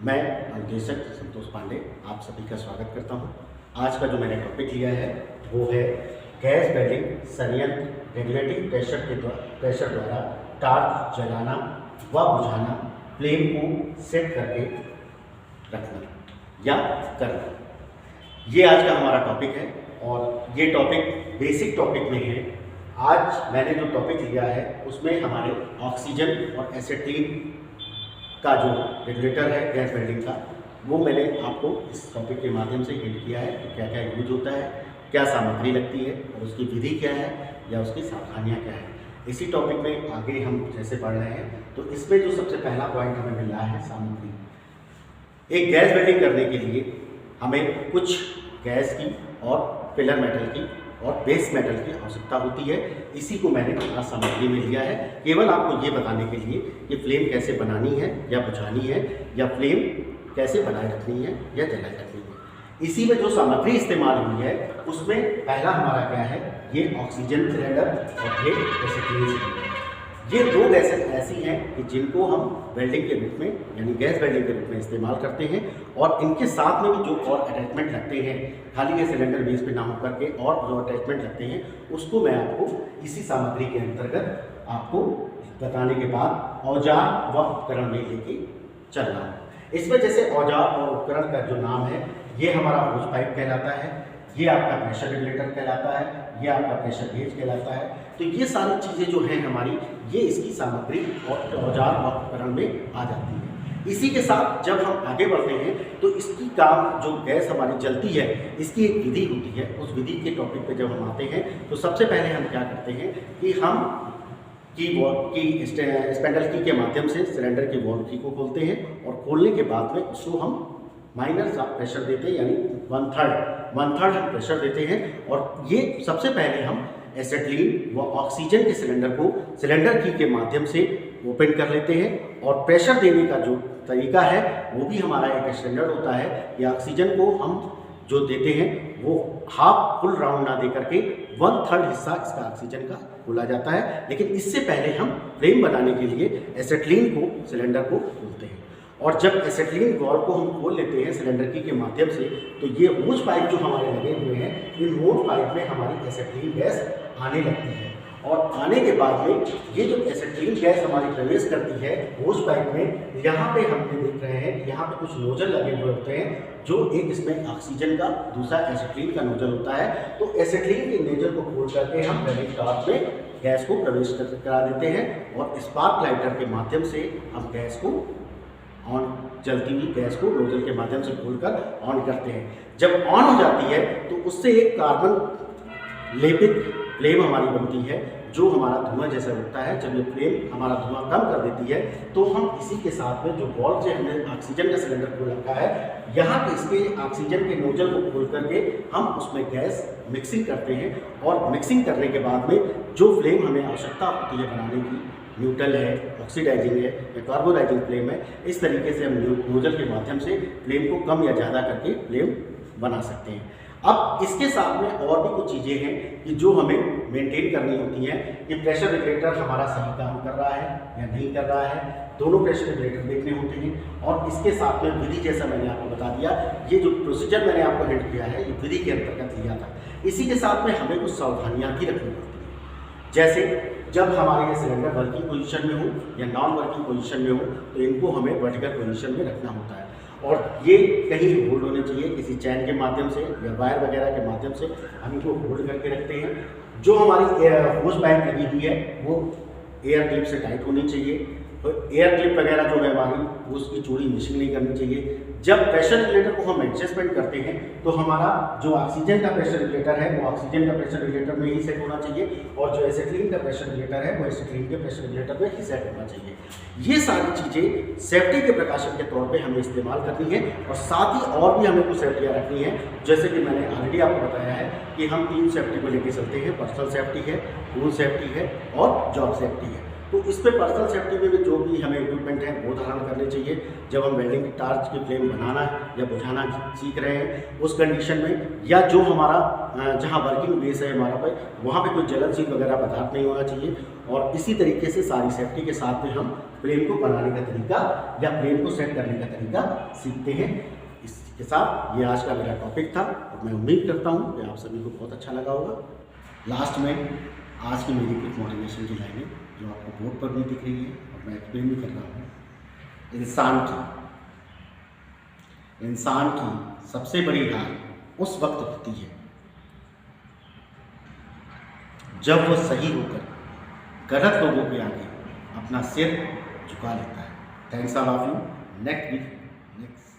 मैं अनुदेशक संतोष पांडे आप सभी का स्वागत करता हूं। आज का जो मैंने टॉपिक लिया है वो है गैस वेल्डिंग संयंत्र रेगुलेटिंग प्रेशर द्वारा टार्च जलाना व बुझाना, फ्लेम को सेट करके रखना या करना। ये आज का हमारा टॉपिक है और ये टॉपिक बेसिक टॉपिक में है। आज मैंने जो टॉपिक लिया है उसमें हमारे ऑक्सीजन और एसिटिलीन का जो रेगुलेटर है गैस वेल्डिंग का, वो मैंने आपको इस टॉपिक के माध्यम से हिंट किया है कि क्या क्या यूज होता है, क्या सामग्री लगती है और उसकी विधि क्या है या उसकी सावधानियाँ क्या है। इसी टॉपिक में आगे हम जैसे पढ़ रहे हैं तो इसमें जो सबसे पहला पॉइंट हमें मिल रहा है सामग्री। एक गैस वेल्डिंग करने के लिए हमें कुछ गैस की और फिलर मेटल की और बेस मेटल की आवश्यकता होती है। इसी को मैंने अपना सामग्री में लिया है केवल आपको ये बताने के लिए कि फ्लेम कैसे बनानी है या बुझानी है या फ्लेम कैसे बनाए रखनी है या जलाए रखनी है। इसी में जो सामग्री इस्तेमाल हुई है उसमें पहला हमारा क्या है, ये ऑक्सीजन सिलेंडर और ये एसिटिलीन सिलेंडर। ये दो गैसेस ऐसी हैं कि जिनको हम वेल्डिंग के रूप में यानी गैस वेल्डिंग के रूप में इस्तेमाल करते हैं और इनके साथ में भी जो और अटैचमेंट लगते हैं, खाली ये सिलेंडर बेस पे ना होकर के और जो अटैचमेंट लगते हैं उसको मैं आपको इसी सामग्री के अंतर्गत आपको बताने के बाद औजार व उपकरण में लेके चलना है। इसमें जैसे औजार और उपकरण का जो नाम है ये हमारा होज पाइप कहलाता है, ये आपका प्रेशर रेगुलेटर कहलाता है, ये आपका प्रेशर गेज कहलाता है। तो ये सारी चीज़ें जो हैं हमारी, ये इसकी सामग्री और औजार और उपकरण में आ जाती है। इसी के साथ जब हम आगे बढ़ते हैं तो इसकी काम जो गैस हमारी जलती है इसकी एक विधि होती है। उस विधि के टॉपिक पे जब हम आते हैं तो सबसे पहले हम क्या करते हैं कि हम स्पेंडल की के माध्यम से सिलेंडर की वॉल्व की को खोलते हैं और खोलने के बाद में उसको हम माइनर सा प्रेशर देते हैं, यानी वन थर्ड हम प्रेशर देते हैं। और ये सबसे पहले हम एसिटिलीन व ऑक्सीजन के सिलेंडर को सिलेंडर की के माध्यम से ओपन कर लेते हैं। और प्रेशर देने का जो तरीका है वो भी हमारा एक स्टैंडर्ड होता है कि ऑक्सीजन को हम जो देते हैं वो हाफ फुल राउंड ना दे करके 1/3 हिस्सा इसका ऑक्सीजन का खोला जाता है। लेकिन इससे पहले हम फ्लेम बनाने के लिए एसिटिलीन को सिलेंडर को खोलते हैं और जब एसिटिलीन वॉल्व को हम खोल लेते हैं सिलेंडर की के माध्यम से तो ये होज पाइप जो हमारे लगे हुए हैं, इन होज पाइप में हमारी एसिटिलीन गैस आने लगती है। और आने के बाद में ये जो एसिटिलीन गैस हमारी प्रवेश करती है होज पाइप में, यहाँ पे हम ये देख रहे हैं यहाँ पे कुछ नोजल लगे हुए होते हैं, जो एक इसमें ऑक्सीजन का दूसरा एसिटिलीन का नोजल होता है। तो एसिटिलीन के नोजल को खोल करके हम वेल्डिंग टॉप में गैस को प्रवेश करा देते हैं और स्पार्क लाइटर के माध्यम से हम गैस को ऑन, जलती हुई गैस को नोजल के माध्यम से खोलकर ऑन करते हैं। जब ऑन हो जाती है तो उससे एक कार्बन लेपित फ्लेम हमारी बनती है जो हमारा धुआं जैसा उठता है। जब ये फ्लेम हमारा धुआं कम कर देती है तो हम इसी के साथ में जो वॉल्व से हमने ऑक्सीजन का सिलेंडर खोल रखा है, यहाँ पे इसके ऑक्सीजन के नोजल को खोल करके हम उसमें गैस मिक्सिंग करते हैं। और मिक्सिंग करने के बाद में जो फ्लेम हमें आवश्यकता होती है बनाने की, न्यूट्रल है, ऑक्सीडाइजिंग है या कार्बोडाइजिंग फ्लेम है, इस तरीके से हम नोजल के माध्यम से फ्लेम को कम या ज़्यादा करके फ्लेम बना सकते हैं। अब इसके साथ में और भी कुछ चीज़ें हैं कि जो हमें मेंटेन करनी होती हैं कि प्रेशर रेगुलेटर हमारा सही काम कर रहा है या नहीं कर रहा है, दोनों प्रेशर रेगुलेटर देखने होते हैं। और इसके साथ में विधि, जैसा मैंने आपको बता दिया, ये जो प्रोसीजर मैंने आपको हिंट किया है ये विधि के अंतर्गत लिया था। इसी के साथ में हमें कुछ सावधानियाँ भी रखनी पड़ती हैं। जैसे जब हमारे ये सिलेंडर वर्किंग पोजीशन में हो या नॉन वर्किंग पोजीशन में हो तो इनको हमें वर्टिकल पोजीशन में रखना होता है और ये कहीं होल्ड होने चाहिए किसी चैन के माध्यम से या वायर वगैरह के माध्यम से हम इनको होल्ड करके रखते हैं। जो हमारी होज पाइप लगी हुई है वो एयर क्लिप से टाइट होनी चाहिए। तो एयर क्लिप वगैरह जो है हमारी उसकी चूड़ी मिशिंग नहीं करनी चाहिए। जब प्रेशर रेगुलेटर को हम एडजस्टमेंट करते हैं तो हमारा जो ऑक्सीजन का प्रेशर रेगुलेटर है वो ऑक्सीजन का प्रेशर रेगुलेटर में ही सेट होना चाहिए और जो एसिटिलीन का प्रेशर रेगुलेटर है वो एसिटिलीन के प्रेशर रेगुलेटर में ही सेट होना चाहिए। ये सारी चीज़ें सेफ्टी के प्रकाशन के तौर पे हमें इस्तेमाल करनी है और साथ ही और भी हमें कुछ सेफ्टियाँ रखनी है। जैसे कि मैंने ऑलरेडी आपको बताया है कि हम 3 सेफ्टी को लेकर चलते हैं, पर्सनल सेफ्टी है, टूल सेफ्टी है और जॉब सेफ्टी है। तो इस पे पर्सनल सेफ्टी में भी जो भी हमें इक्विपमेंट है वो धारण करने चाहिए। जब हम वेल्डिंग की टार्च की फ्लेम बनाना या बुझाना सीख रहे हैं उस कंडीशन में, या जो हमारा जहाँ वर्किंग बेस है हमारा पे, वहाँ पे कोई जलनशील वगैरह पदार्थ नहीं होना चाहिए। और इसी तरीके से सारी सेफ्टी के साथ में हम फ्लेम को बनाने का तरीका या फ्लेम को सेट करने का तरीका सीखते हैं। इसके साथ ये आज का मेरा टॉपिक था और मैं उम्मीद करता हूँ कि आप सभी को बहुत अच्छा लगा होगा। लास्ट में आज की मेरी कुछ मोटिवेशन की लाइनें जो आपको बोर्ड पर भी दिख रही है और मैं एक्सप्लेन भी कर रहा हूँ। इंसान की सबसे बड़ी हार उस वक्त होती है जब वो सही होकर गलत लोगों के आगे अपना सिर झुका लेता है। Thanks all of you. Next week next